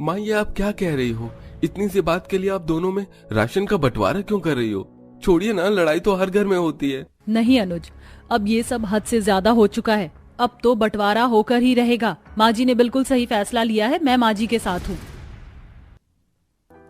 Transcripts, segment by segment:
माँ ये आप क्या कह रही हो? इतनी सी बात के लिए आप दोनों में राशन का बंटवारा क्यों कर रही हो? छोड़िए ना, लड़ाई तो हर घर में होती है। नहीं अनुज, अब ये सब हद से ज्यादा हो चुका है। अब तो बंटवारा होकर ही रहेगा। माँ जी ने बिल्कुल सही फैसला लिया है, मैं माँ जी के साथ हूँ।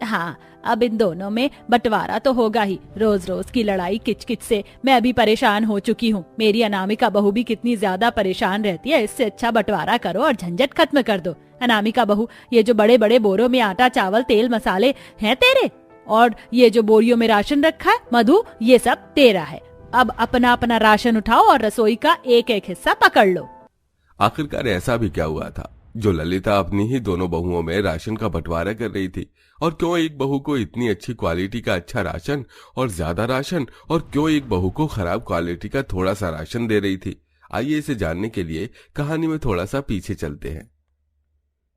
हाँ, अब इन दोनों में बंटवारा तो होगा ही। रोज रोज की लड़ाई किचकिच से मैं अभी परेशान हो चुकी हूँ। मेरी अनामिका बहू भी कितनी ज्यादा परेशान रहती है। इससे अच्छा बंटवारा करो और झंझट खत्म कर दो। अनामिका बहू, ये जो बड़े बड़े बोरों में आटा चावल तेल मसाले हैं तेरे, और ये जो बोरियों में राशन रखा है मधु, ये सब तेरा है। अब अपना अपना राशन उठाओ और रसोई का एक एक हिस्सा पकड़ लो। आखिरकार ऐसा भी क्या हुआ था जो ललिता अपनी ही दोनों बहुओं में राशन का बंटवारा कर रही थी? और क्यों एक बहू को इतनी अच्छी क्वालिटी का अच्छा राशन और ज्यादा राशन, और क्यों एक बहू को खराब क्वालिटी का थोड़ा सा राशन दे रही थी? आइए इसे जानने के लिए कहानी में थोड़ा सा पीछे चलते हैं।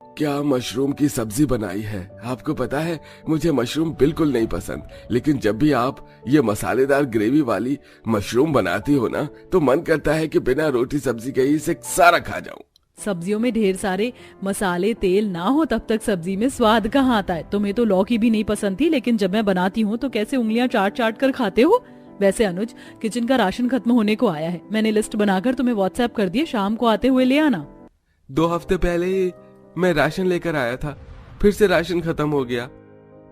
क्या मशरूम की सब्जी बनाई है? आपको पता है मुझे मशरूम बिल्कुल नहीं पसंद, लेकिन जब भी आप ये मसालेदार ग्रेवी वाली मशरूम बनाती हो ना, तो मन करता है कि बिना रोटी सब्जी के ही इसे सारा खा जाऊं। सब्जियों में ढेर सारे मसाले तेल ना हो तब तक सब्जी में स्वाद कहाँ आता है। तुम्हें तो लौकी भी नहीं पसंद थी, लेकिन जब मैं बनाती हूँ तो कैसे उंगलियां चाट चाट कर खाते हो। वैसे अनुज, किचन का राशन खत्म होने को आया है। मैंने लिस्ट बनाकर तुम्हें व्हाट्सएप कर दिए, शाम को आते हुए ले आना। 2 हफ्ते पहले मैं राशन लेकर आया था, फिर से राशन खत्म हो गया।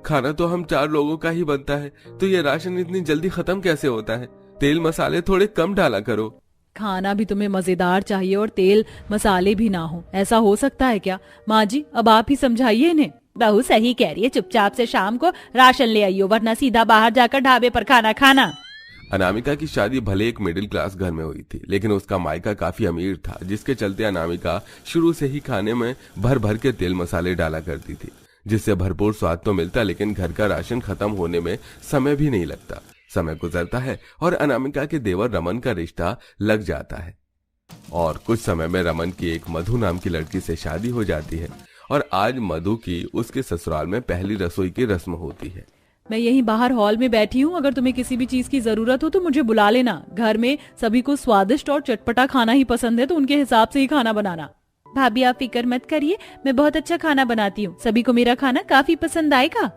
खाना तो हम 4 लोगों का ही बनता है, तो ये राशन इतनी जल्दी खत्म कैसे होता है? तेल मसाले थोड़े कम डाला करो। खाना भी तुम्हें मजेदार चाहिए और तेल मसाले भी ना हो, ऐसा हो सकता है क्या? माँ जी, अब आप ही समझाइए इन्हें। बहू सही कह रही है, चुपचाप से शाम को राशन ले आइयो, वरना सीधा बाहर जाकर ढाबे पर खाना खाना। अनामिका की शादी भले एक मिडिल क्लास घर में हुई थी, लेकिन उसका मायका काफी अमीर था, जिसके चलते अनामिका शुरू से ही खाने में भर भर के तेल मसाले डाला करती थी, जिससे भरपूर स्वाद तो मिलता, लेकिन घर का राशन खत्म होने में समय भी नहीं लगता। समय गुजरता है और अनामिका के देवर रमन का रिश्ता लग जाता है, और कुछ समय में रमन की एक मधु नाम की लड़की से शादी हो जाती है। और आज मधु की उसके ससुराल में पहली रसोई की रस्म होती है। मैं यहीं बाहर हॉल में बैठी हूँ, अगर तुम्हें किसी भी चीज की जरूरत हो तो मुझे बुला लेना। घर में सभी को स्वादिष्ट और चटपटा खाना ही पसंद है, तो उनके हिसाब से ही खाना बनाना। भाभी आप फिक्र मत करिए, मैं बहुत अच्छा खाना बनाती हूँ, सभी को मेरा खाना काफी पसंद आएगा।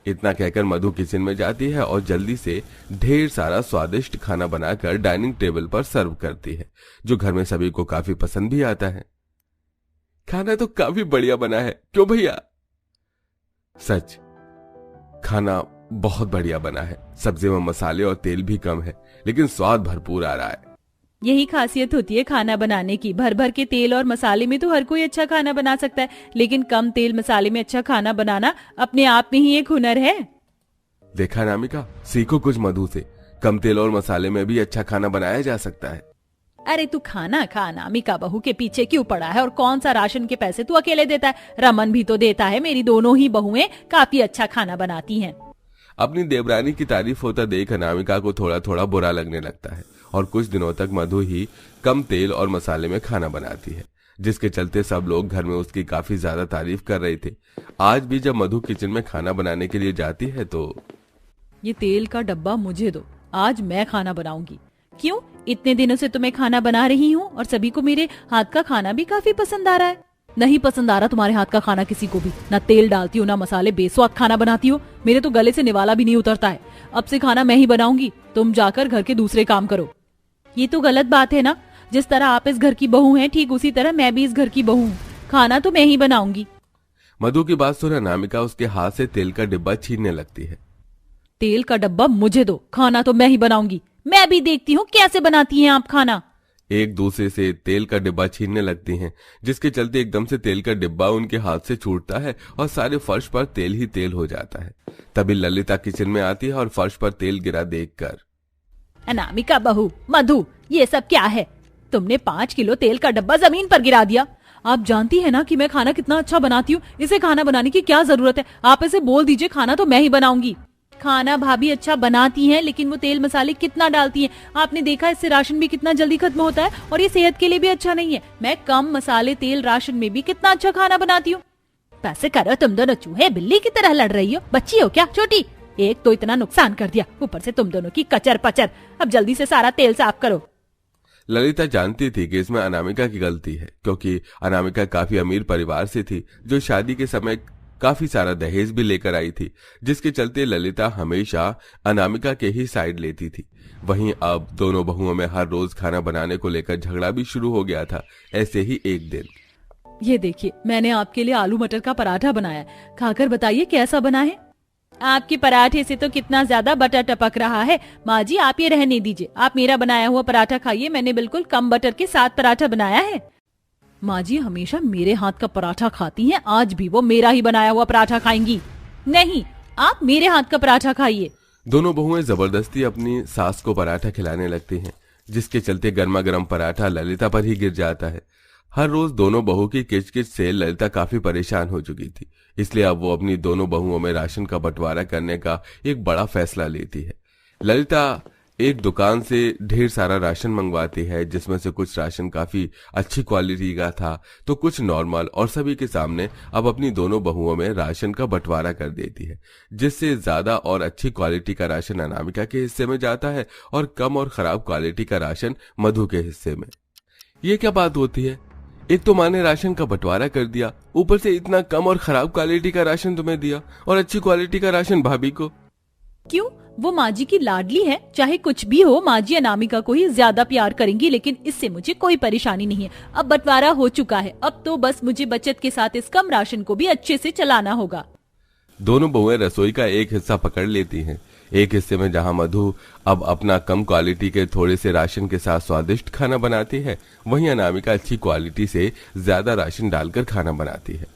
इतना कहकर मधु किचन में जाती है और जल्दी से ढेर सारा स्वादिष्ट खाना बनाकर डाइनिंग टेबल पर सर्व करती है, जो घर में सभी को काफी पसंद भी आता है। खाना तो काफी बढ़िया बना है, क्यों भैया? सच, खाना बहुत बढ़िया बना है। सब्जी में मसाले और तेल भी कम है, लेकिन स्वाद भरपूर आ रहा है। यही खासियत होती है खाना बनाने की। भर भर के तेल और मसाले में तो हर कोई अच्छा खाना बना सकता है, लेकिन कम तेल मसाले में अच्छा खाना बनाना अपने आप में ही एक हुनर है। देखा अनामिका, सीखो कुछ मधु से। कम तेल और मसाले में भी अच्छा खाना बनाया जा सकता है। अरे तू खाना खा, अनामिका बहू के पीछे क्यों पड़ा है? और कौन सा राशन के पैसे तू अकेले देता है? रमन भी तो देता है। मेरी दोनों ही बहुएं काफी अच्छा खाना बनाती हैं। अपनी देवरानी की तारीफ होता देख अनामिका को थोड़ा थोड़ा बुरा लगने लगता है, और कुछ दिनों तक मधु ही कम तेल और मसाले में खाना बनाती है, जिसके चलते सब लोग घर में उसकी काफी ज्यादा तारीफ कर रहे थे। आज भी जब मधु किचन में खाना बनाने के लिए जाती है तो ये तेल का डब्बा मुझे दो, आज मैं खाना बनाऊंगी। क्यों? इतने दिनों से तो मैं खाना बना रही हूँ और सभी को मेरे हाथ का खाना भी काफी पसंद आ रहा है। नहीं पसंद आ रहा तुम्हारे हाथ का खाना किसी को भी? ना तेल डालती हो, ना मसाले, बेस्वाद खाना बनाती हो। मेरे तो गले से निवाला भी नहीं उतरता है। अब से खाना मैं ही बनाऊंगी, तुम जाकर घर के दूसरे काम करो। ये तो गलत बात है ना। जिस तरह आप इस घर की बहू हैं, ठीक उसी तरह मैं भी इस घर की बहू हूँ। खाना तो मैं ही बनाऊंगी। मधु की बात सुन अनामिका उसके हाथ से तेल का डिब्बा छीनने लगती है। तेल का डब्बा मुझे दो, खाना तो मैं ही बनाऊंगी। मैं भी देखती हूँ कैसे बनाती हैं आप खाना। एक दूसरे से तेल का डिब्बा छीनने लगती हैं, जिसके चलते एकदम से तेल का डिब्बा उनके हाथ से छूटता है और सारे फर्श पर तेल ही तेल हो जाता है। तभी ललिता किचन में आती है और फर्श पर तेल गिरा देखकर, अनामिका बहू, मधु, ये सब क्या है? तुमने 5 किलो तेल का डब्बा जमीन पर गिरा दिया। आप जानती है ना कि मैं खाना कितना अच्छा बनाती हूँ। इसे खाना बनाने की क्या जरूरत है? आप इसे बोल दीजिए खाना तो मैं ही बनाऊंगी। खाना भाभी अच्छा बनाती हैं, लेकिन वो तेल मसाले कितना डालती हैं। आपने देखा इससे राशन भी कितना जल्दी खत्म होता है और ये सेहत के लिए भी अच्छा नहीं है। मैं कम मसाले तेल राशन में भी कितना अच्छा खाना बनाती हूँ। पैसे करो, तुम दोनों चूहे बिल्ली की तरह लड़ रही हो। बच्ची हो क्या छोटी? एक तो इतना नुकसान कर दिया, ऊपर से तुम दोनों की कचर पचर। अब जल्दी से सारा तेल साफ करो। ललिता जानती थी कि इसमें अनामिका की गलती है, क्योंकि अनामिका काफी अमीर परिवार से थी जो शादी के समय काफी सारा दहेज भी लेकर आई थी, जिसके चलते ललिता हमेशा अनामिका के ही साइड लेती थी। वहीं अब दोनों बहुओं में हर रोज खाना बनाने को लेकर झगड़ा भी शुरू हो गया था। ऐसे ही एक दिन, ये देखिए, मैंने आपके लिए आलू मटर का पराठा बनाया, खाकर बताइए कैसा बना है। आपके पराठे से तो कितना ज्यादा बटर टपक रहा है। माँ जी, आप ये रहने दीजिए, आप मेरा बनाया हुआ पराठा खाइए। मैंने बिल्कुल कम बटर के साथ पराठा बनाया है। माँ जी हमेशा मेरे हाथ का पराठा खाती हैं, आज भी वो मेरा ही बनाया हुआ पराठा खाएंगी। नहीं, आप मेरे हाथ का पराठा खाइए। दोनों बहुएं जबरदस्ती अपनी सास को पराठा खिलाने लगती हैं, जिसके चलते गर्मा गर्म पराठा ललिता पर ही गिर जाता है। हर रोज दोनों बहू की किचकिच से ललिता काफी परेशान हो चुकी थी, इसलिए अब वो अपनी दोनों बहुओं में राशन का बंटवारा करने का एक बड़ा फैसला लेती है। ललिता एक दुकान से ढेर सारा राशन मंगवाती है, जिसमें से कुछ राशन काफी अच्छी क्वालिटी का था तो कुछ नॉर्मल, और सभी के सामने अब अपनी दोनों बहुओं में राशन का बंटवारा कर देती है, जिससे ज्यादा और अच्छी क्वालिटी का राशन अनामिका के हिस्से में जाता है और कम और खराब क्वालिटी का राशन मधु के हिस्से में। ये क्या बात होती है? एक तो माँ ने राशन का बंटवारा कर दिया, ऊपर से इतना कम और खराब क्वालिटी का राशन तुम्हें दिया और अच्छी क्वालिटी का राशन भाभी को। क्यों? वो माँ जी की लाडली है, चाहे कुछ भी हो माँ जी अनामिका को ही ज्यादा प्यार करेंगी, लेकिन इससे मुझे कोई परेशानी नहीं है। अब बंटवारा हो चुका है, अब तो बस मुझे बचत के साथ इस कम राशन को भी अच्छे से चलाना होगा। दोनों बहुएं रसोई का एक हिस्सा पकड़ लेती हैं। एक हिस्से में जहां मधु अब अपना कम क्वालिटी के थोड़े से राशन के साथ स्वादिष्ट खाना बनाती है, वहीं अनामिका अच्छी क्वालिटी से ज्यादा राशन डालकर खाना बनाती है।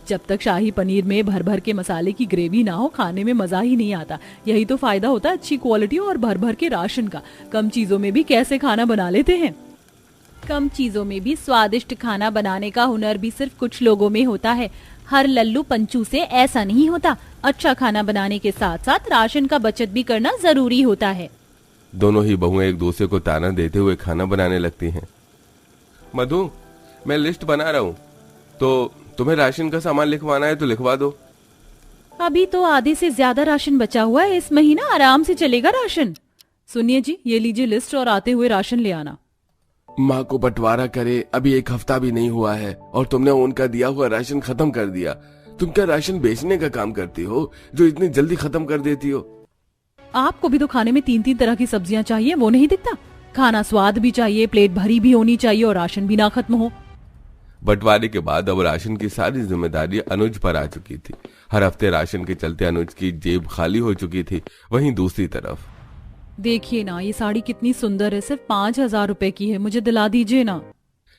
जब तक शाही पनीर में भर भर के मसाले की ग्रेवी ना हो, खाने में मजा ही नहीं आता। यही तो फायदा होता है अच्छी क्वालिटी और भर भर के राशन का। कम चीजों में भी कैसे खाना बना लेते हैं। कम चीजों में भी स्वादिष्ट खाना बनाने का हुनर भी सिर्फ कुछ लोगों में होता है। हर लल्लू पंचू से ऐसा नहीं होता। अच्छा खाना बनाने के साथ साथ राशन का बचत भी करना जरूरी होता है। दोनों ही बहुएं एक दूसरे को ताना देते हुए खाना बनाने लगती हैं। मधु, मैं लिस्ट बना रहा हूँ, तो तुम्हें राशन का सामान लिखवाना है तो लिखवा दो। अभी तो आधे से ज्यादा राशन बचा हुआ है, इस महीना आराम से चलेगा राशन। सुनिए जी, ये लीजिए लिस्ट और आते हुए राशन ले आना। माँ को बंटवारा करे अभी एक हफ्ता भी नहीं हुआ है और तुमने उनका दिया हुआ राशन खत्म कर दिया। तुम क्या राशन बेचने का काम करती हो जो इतनी जल्दी खत्म कर देती हो? आपको भी तो खाने में 3-3 तरह की सब्जियां चाहिए, वो नहीं दिखता? खाना स्वाद भी चाहिए, प्लेट भरी भी होनी चाहिए और राशन भी ना खत्म हो। बंटवारे के बाद अब राशन की सारी जिम्मेदारी अनुज पर आ चुकी थी। हर हफ्ते राशन के चलते अनुज की जेब खाली हो चुकी थी। वहीं दूसरी तरफ देखिए ना, ये साड़ी कितनी सुंदर है, सिर्फ 5,000 रुपए की है, मुझे दिला दीजिए ना।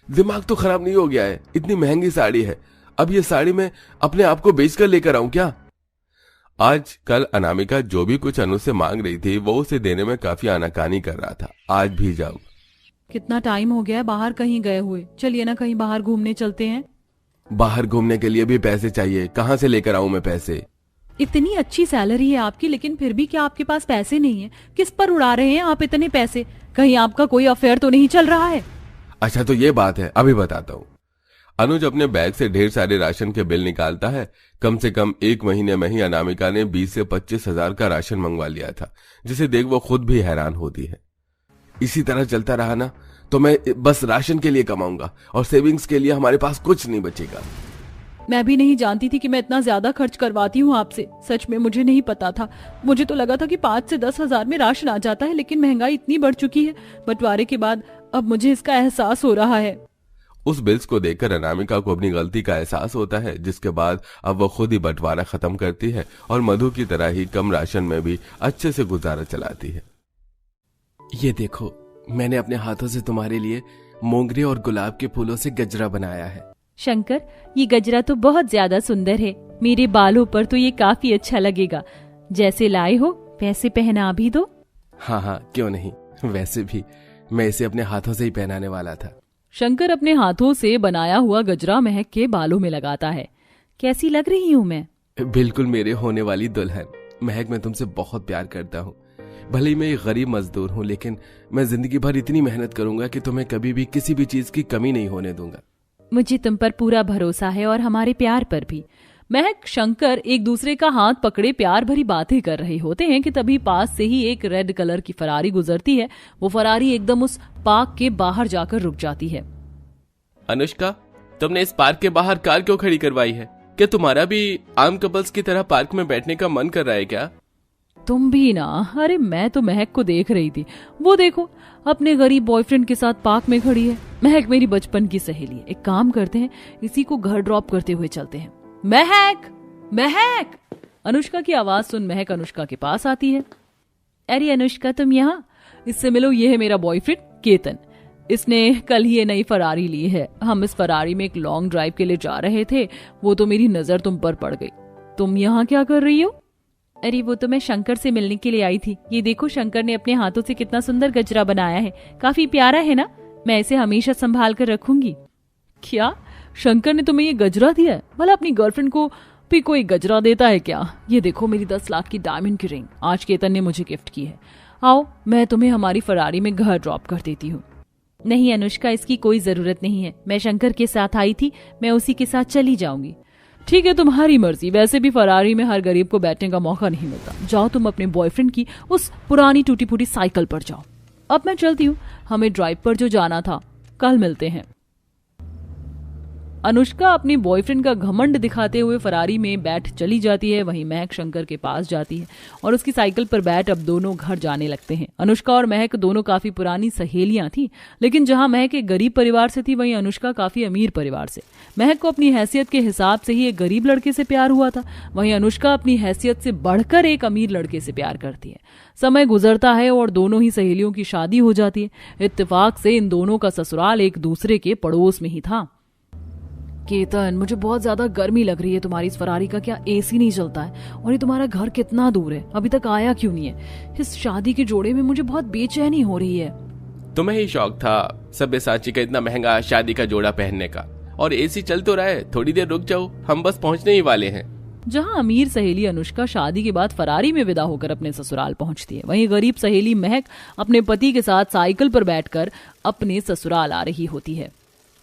दिमाग तो खराब नहीं हो गया है? इतनी महंगी साड़ी है, अब ये साड़ी मैं अपने आप को बेचकर लेकर आऊं क्या? आज कल अनामिका जो भी कुछ अनुज से मांग रही थी वो उसे देने में काफी आनाकानी कर रहा था। आज भी जाऊं? कितना टाइम हो गया है बाहर कहीं गए हुए, चलिए ना कहीं बाहर घूमने चलते हैं। बाहर घूमने के लिए भी पैसे चाहिए, कहाँ से लेकर आऊं मैं पैसे? इतनी अच्छी सैलरी है आपकी, लेकिन फिर भी क्या आपके पास पैसे नहीं है? किस पर उड़ा रहे हैं आप इतने पैसे? कहीं आपका कोई अफेयर तो नहीं चल रहा है? अच्छा तो ये बात है, अभी बताता हूँ। अनुज अपने बैग से ढेर सारे राशन के बिल निकालता है। कम से कम एक महीने में ही अनामिका ने 20 से 25 हजार का राशन मंगवा लिया था, जिसे देख वो खुद भी हैरान होती है। इसी तरह चलता रहा ना तो मैं बस राशन के लिए कमाऊंगा और सेविंग्स के लिए हमारे पास कुछ नहीं बचेगा। मैं भी नहीं जानती थी कि मैं इतना ज्यादा खर्च करवाती हूँ आपसे। सच में मुझे नहीं पता था। मुझे तो लगा था कि 5 से 10 हजार में राशन आ जाता है, लेकिन महंगाई इतनी बढ़ चुकी है बंटवारे के बाद, अब मुझे इसका एहसास हो रहा है। उस बिल्स को देखकर अनामिका को अपनी गलती का एहसास होता है, जिसके बाद अब वो खुद ही बंटवारा खत्म करती है और मधु की तरह ही कम राशन में भी अच्छे से गुजारा चलाती है। ये देखो, मैंने अपने हाथों से तुम्हारे लिए मोंगरे और गुलाब के फूलों से गजरा बनाया है। शंकर, ये गजरा तो बहुत ज्यादा सुंदर है, मेरे बालों पर तो ये काफी अच्छा लगेगा। जैसे लाए हो वैसे पहना भी दो। हाँ हाँ, क्यों नहीं, वैसे भी मैं इसे अपने हाथों से ही पहनाने वाला था। शंकर अपने हाथों से बनाया हुआ गजरा महक के बालों में लगाता है। कैसी लग रही हूँ मैं? बिल्कुल मेरे होने वाली दुल्हन। महक, मैं तुमसे बहुत प्यार करता हूँ। भले ही मैं एक गरीब मजदूर हूँ, लेकिन मैं जिंदगी भर इतनी मेहनत करूंगा कि तुम्हें कभी भी किसी भी चीज की कमी नहीं होने दूंगा। मुझे तुम पर पूरा भरोसा है और हमारे प्यार पर भी। महक शंकर एक दूसरे का हाथ पकड़े प्यार भरी बातें कर रहे होते हैं कि तभी पास से ही एक रेड कलर की फरारी गुजरती है। वो फरारी एकदम उस पार्क के बाहर जाकर रुक जाती है। अनुष्का, तुमने इस पार्क के बाहर कार क्यों खड़ी करवाई है? क्या तुम्हारा भी आम कपल्स की तरह पार्क में बैठने का मन कर रहा है क्या? तुम भी ना। अरे मैं तो महक को देख रही थी, वो देखो अपने गरीब बॉयफ्रेंड के साथ पार्क में खड़ी है। महक मेरी बचपन की सहेली है। एक काम करते हैं, इसी को घर ड्रॉप करते हुए चलते हैं। महक, महक! अनुष्का की आवाज सुन महक अनुष्का के पास आती है। अरे अनुष्का, तुम यहाँ? इससे मिलो, ये है मेरा बॉयफ्रेंड केतन। इसने कल ही ये नई फरारी ली है। हम इस फरारी में एक लॉन्ग ड्राइव के लिए जा रहे थे, वो तो मेरी नजर तुम पर पड़ गई। तुम यहाँ क्या कर रही हो? अरे वो तो मैं शंकर से मिलने के लिए आई थी। ये देखो, शंकर ने अपने हाथों से कितना सुंदर गजरा बनाया है। काफी प्यारा है ना? मैं इसे हमेशा संभाल कर रखूंगी। क्या शंकर ने तुम्हें ये गजरा दिया है? भला अपनी गर्लफ्रेंड को भी कोई गजरा देता है क्या? ये देखो मेरी 10 लाख की डायमंड की रिंग आज केतन ने मुझे गिफ्ट की है। आओ, मैं तुम्हें हमारी फरारी में घर ड्रॉप कर देती हूँ। नहीं अनुष्का, इसकी कोई जरूरत नहीं है। मैं शंकर के साथ आई थी, मैं उसी के साथ चली जाऊंगी। ठीक है, तुम्हारी मर्जी। वैसे भी फरारी में हर गरीब को बैठने का मौका नहीं मिलता। जाओ, तुम अपने बॉयफ्रेंड की उस पुरानी टूटी फूटी साइकिल पर जाओ। अब मैं चलती हूँ, हमें ड्राइव पर जो जाना था। कल मिलते हैं। अनुष्का अपने बॉयफ्रेंड का घमंड दिखाते हुए फरारी में बैठ चली जाती है। वहीं महक शंकर के पास जाती है और उसकी साइकिल पर बैठ अब दोनों घर जाने लगते हैं। अनुष्का और महक दोनों काफी पुरानी सहेलियां थी, लेकिन जहां महक एक गरीब परिवार से थी, वहीं अनुष्का काफी अमीर परिवार से। महक को अपनी हैसियत के हिसाब से ही एक गरीब लड़के से प्यार हुआ था, वहीं अनुष्का अपनी हैसियत से बढ़कर एक अमीर लड़के से प्यार करती है। समय गुजरता है और दोनों ही सहेलियों की शादी हो जाती है। इत्तेफाक से इन दोनों का ससुराल एक दूसरे के पड़ोस में ही था। केतन, मुझे बहुत ज्यादा गर्मी लग रही है। तुम्हारी इस फरारी का क्या एसी नहीं चलता है? और ये तुम्हारा घर कितना दूर है, अभी तक आया क्यों नहीं है? इस शादी के जोड़े में मुझे बहुत बेचैनी हो रही है। तुम्हें ही शौक था सब्यसाची का इतना महंगा शादी का जोड़ा पहनने का, और एसी चल तो रहा है। थोड़ी देर रुक जाओ, हम बस पहुंचने ही वाले हैं। जहां अमीर सहेली अनुष्का शादी के बाद फरारी में विदा होकर अपने ससुराल पहुंचती है, वहीं गरीब सहेली महक अपने पति के साथ साइकिल पर बैठकर अपने ससुराल आ रही होती है।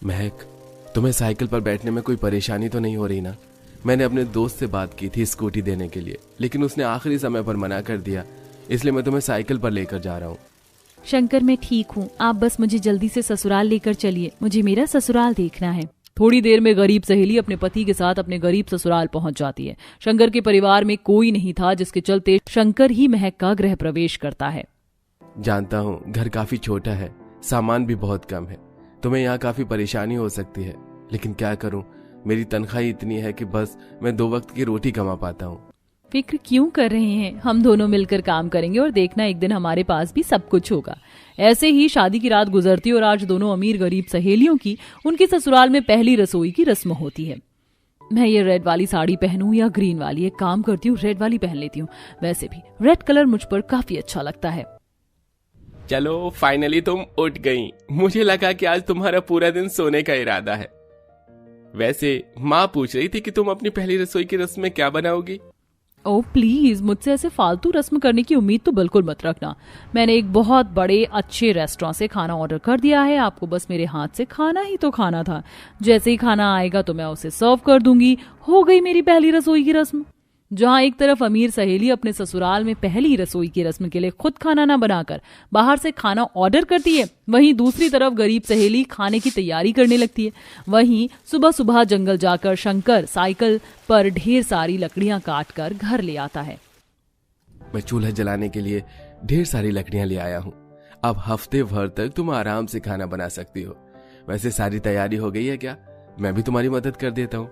महक, तुम्हें साइकिल पर बैठने में कोई परेशानी तो नहीं हो रही ना? मैंने अपने दोस्त से बात की थी स्कूटी देने के लिए, लेकिन उसने आखिरी समय पर मना कर दिया, इसलिए मैं तुम्हें साइकिल पर लेकर जा रहा हूँ। शंकर, मैं ठीक हूँ, आप बस मुझे जल्दी से ससुराल लेकर चलिए। मुझे मेरा ससुराल देखना है। थोड़ी देर में गरीब सहेली अपने पति के साथ अपने गरीब ससुराल पहुंच जाती है। शंकर के परिवार में कोई नहीं था, जिसके चलते शंकर ही महक का गृह प्रवेश करता है। जानता हूँ घर काफी छोटा है, सामान भी बहुत कम है, तुम्हें यहाँ काफी परेशानी हो सकती है, लेकिन क्या करूं, मेरी तनख्वाह इतनी है कि बस मैं 2 वक्त की रोटी कमा पाता हूं। फिक्र क्यों कर रहे हैं? हम दोनों मिलकर काम करेंगे और देखना एक दिन हमारे पास भी सब कुछ होगा। ऐसे ही शादी की रात गुजरती और आज दोनों अमीर गरीब सहेलियों की उनके ससुराल में पहली रसोई की रस्म होती है। मैं ये रेड वाली साड़ी पहनूं या ग्रीन वाली? एक काम करती हूँ, रेड वाली पहन लेती हूँ। वैसे भी रेड कलर मुझ पर काफी अच्छा लगता है। चलो, फाइनली तुम उठ गई। मुझे लगा कि आज तुम्हारा पूरा दिन सोने का इरादा है। वैसे माँ पूछ रही थी कि तुम अपनी पहली रसोई की रस्म में क्या बनाओगी? ओह प्लीज, मुझसे ऐसे फालतू रस्म करने की उम्मीद तो बिल्कुल मत रखना। मैंने एक बहुत बड़े अच्छे रेस्टोरेंट से खाना ऑर्डर कर दिया है। आपको बस मेरे हाथ से खाना ही तो खाना था। जैसे ही खाना आएगा तो मैं उसे सर्व कर दूंगी। हो गई मेरी पहली रसोई की रस्म। जहां एक तरफ अमीर सहेली अपने ससुराल में पहली रसोई की रस्म के लिए खुद खाना न बनाकर बाहर से खाना ऑर्डर करती है, वहीं दूसरी तरफ गरीब सहेली खाने की तैयारी करने लगती है। वहीं सुबह सुबह जंगल जाकर शंकर साइकिल पर ढेर सारी लकड़ियां काट कर घर ले आता है। मैं चूल्हा जलाने के लिए ढेर सारी लकड़ियां ले आया हूँ। अब हफ्ते भर तक तुम आराम से खाना बना सकती हो। वैसे सारी तैयारी हो गई है क्या? मैं भी तुम्हारी मदद कर देता हूँ।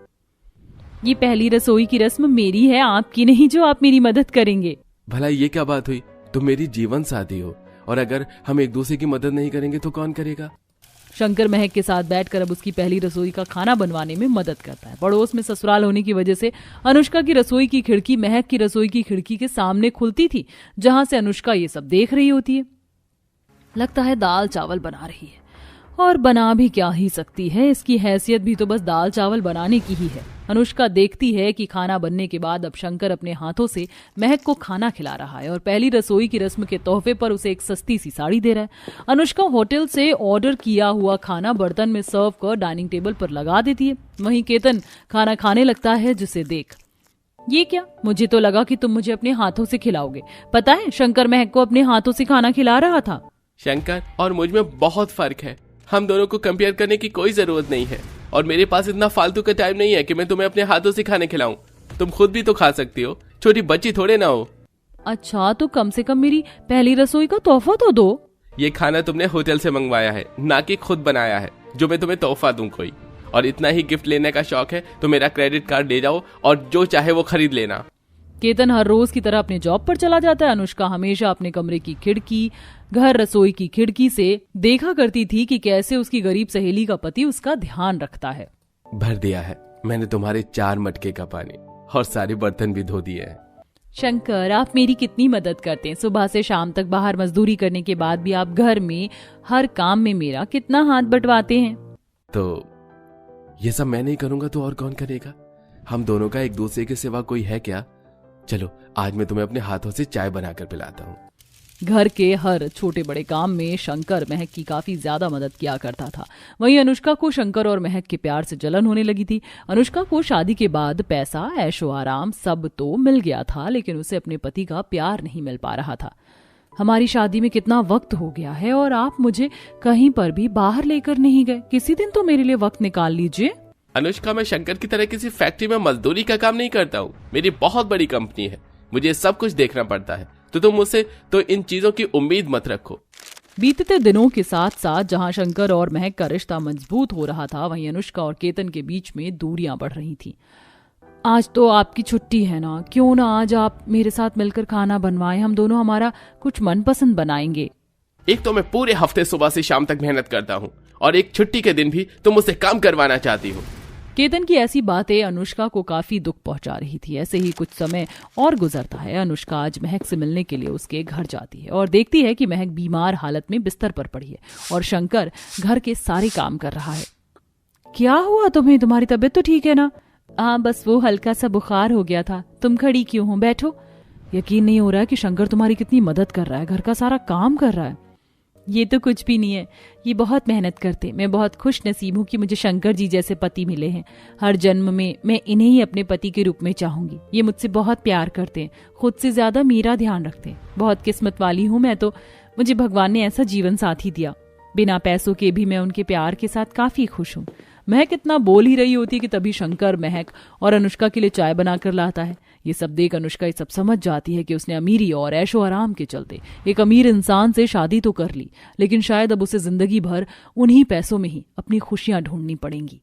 ये पहली रसोई की रस्म मेरी है, आपकी नहीं, जो आप मेरी मदद करेंगे। भला ये क्या बात हुई? तुम मेरी जीवन साथी हो, और अगर हम एक दूसरे की मदद नहीं करेंगे तो कौन करेगा? शंकर महक के साथ बैठकर अब उसकी पहली रसोई का खाना बनवाने में मदद करता है। पड़ोस में ससुराल होने की वजह से अनुष्का की रसोई की खिड़की महक की रसोई की खिड़की के सामने खुलती थी, जहां से अनुष्का ये सब देख रही होती है। लगता है दाल चावल बना रही है। और बना भी क्या ही सकती है, इसकी हैसियत भी तो बस दाल चावल बनाने की ही है। अनुष्का देखती है कि खाना बनने के बाद अब शंकर अपने हाथों से महक को खाना खिला रहा है और पहली रसोई की रस्म के तोहफे पर उसे एक सस्ती सी साड़ी दे रहा है। अनुष्का होटल से ऑर्डर किया हुआ खाना बर्तन में सर्व कर डाइनिंग टेबल पर लगा देती है। वहीं केतन खाना खाने लगता है, जिसे देख ये क्या, मुझे तो लगा कि तुम मुझे अपने हाथों से खिलाओगे। पता है शंकर महक को अपने हाथों से खाना खिला रहा था। शंकर और मुझ में बहुत फर्क है, हम दोनों को कंपेयर करने की कोई जरूरत नहीं है और मेरे पास इतना फालतू का टाइम नहीं है कि मैं तुम्हें अपने हाथों से खाने खिलाऊं। तुम खुद भी तो खा सकती हो, छोटी बच्ची थोड़े ना हो। अच्छा तो कम से कम मेरी पहली रसोई का तोहफा तो दो। ये खाना तुमने होटल से मंगवाया है, ना कि खुद बनाया है जो मैं तुम्हें तोहफा दूं कोई। और इतना ही गिफ्ट लेने का शौक है तो मेरा क्रेडिट कार्ड ले जाओ और जो चाहे वो खरीद लेना। केतन हर रोज की तरह अपने जॉब पर चला जाता है। अनुष्का हमेशा अपने कमरे की खिड़की, घर रसोई की खिड़की से देखा करती थी कि कैसे उसकी गरीब सहेली का पति उसका ध्यान रखता है। भर दिया है मैंने तुम्हारे 4 मटके का पानी और सारे बर्तन भी धो दिए हैं। शंकर आप मेरी कितनी मदद करते हैं, सुबह से शाम तक बाहर मजदूरी करने के बाद भी आप घर में हर काम में मेरा कितना हाथ बंटवाते हैं। तो ये सब मैं नहीं करूंगा तो और कौन करेगा? हम दोनों का एक दूसरे के सिवा कोई है क्या? चलो आज मैं तुम्हें अपने हाथों से चाय बनाकर पिलाता हूँ। घर के हर छोटे बड़े काम में शंकर महक की काफी ज्यादा मदद किया करता था। वहीं अनुष्का को शंकर और महक के प्यार से जलन होने लगी थी। अनुष्का को शादी के बाद पैसा, ऐशो आराम सब तो मिल गया था, लेकिन उसे अपने पति का प्यार नहीं मिल पा रहा था। हमारी शादी में कितना वक्त हो गया है और आप मुझे कहीं पर भी बाहर लेकर नहीं गए। किसी दिन तो मेरे लिए वक्त निकाल लीजिए। अनुष्का, मैं शंकर की तरह किसी फैक्ट्री में मजदूरी का काम नहीं करता हूँ। मेरी बहुत बड़ी कंपनी है, मुझे सब कुछ देखना पड़ता है, तो तुम मुझसे तो इन चीजों की उम्मीद मत रखो। बीतते दिनों के साथ साथ जहां शंकर और महक का रिश्ता मजबूत हो रहा था, वहीं अनुष्का और केतन के बीच में दूरियां बढ़ रही थी। आज तो आपकी छुट्टी है ना, क्यों ना आज आप मेरे साथ मिलकर खाना बनवाएं, हम दोनों हमारा कुछ मनपसंद बनाएंगे। एक तो मैं पूरे हफ्ते सुबह से शाम तक मेहनत करता हूँ और एक छुट्टी के दिन भी तुम मुझसे काम करवाना चाहती हो। केतन की ऐसी बातें अनुष्का को काफी दुख पहुंचा रही थी। ऐसे ही कुछ समय और गुजरता है। अनुष्का आज महक से मिलने के लिए उसके घर जाती है और देखती है कि महक बीमार हालत में बिस्तर पर पड़ी है और शंकर घर के सारे काम कर रहा है। क्या हुआ तुम्हें, तुम्हारी तबीयत तो ठीक है ना? हाँ बस वो हल्का सा बुखार हो गया था। तुम खड़ी क्यों हो, बैठो। यकीन नहीं हो रहा है कि शंकर तुम्हारी कितनी मदद कर रहा है, घर का सारा काम कर रहा है। ये तो कुछ भी नहीं है, ये बहुत मेहनत करते। मैं बहुत खुश नसीब हूँ कि मुझे शंकर जी जैसे पति मिले हैं। हर जन्म में मैं इन्हें ही अपने पति के रूप में चाहूंगी। ये मुझसे बहुत प्यार करते हैं, खुद से ज्यादा मेरा ध्यान रखते हैं। बहुत किस्मत वाली हूँ मैं तो, मुझे भगवान ने ऐसा जीवन साथी दिया। बिना पैसों के भी मैं उनके प्यार के साथ काफी खुश हूँ। महक इतना बोल ही रही होती कि तभी शंकर महक और अनुष्का के लिए चाय बनाकर लाता है। ये सब देख अनुष्का ये सब समझ जाती है कि उसने अमीरी और ऐशो आराम के चलते एक अमीर इंसान से शादी तो कर ली, लेकिन शायद अब उसे जिंदगी भर उन्हीं पैसों में ही अपनी खुशियां ढूंढनी पड़ेंगी।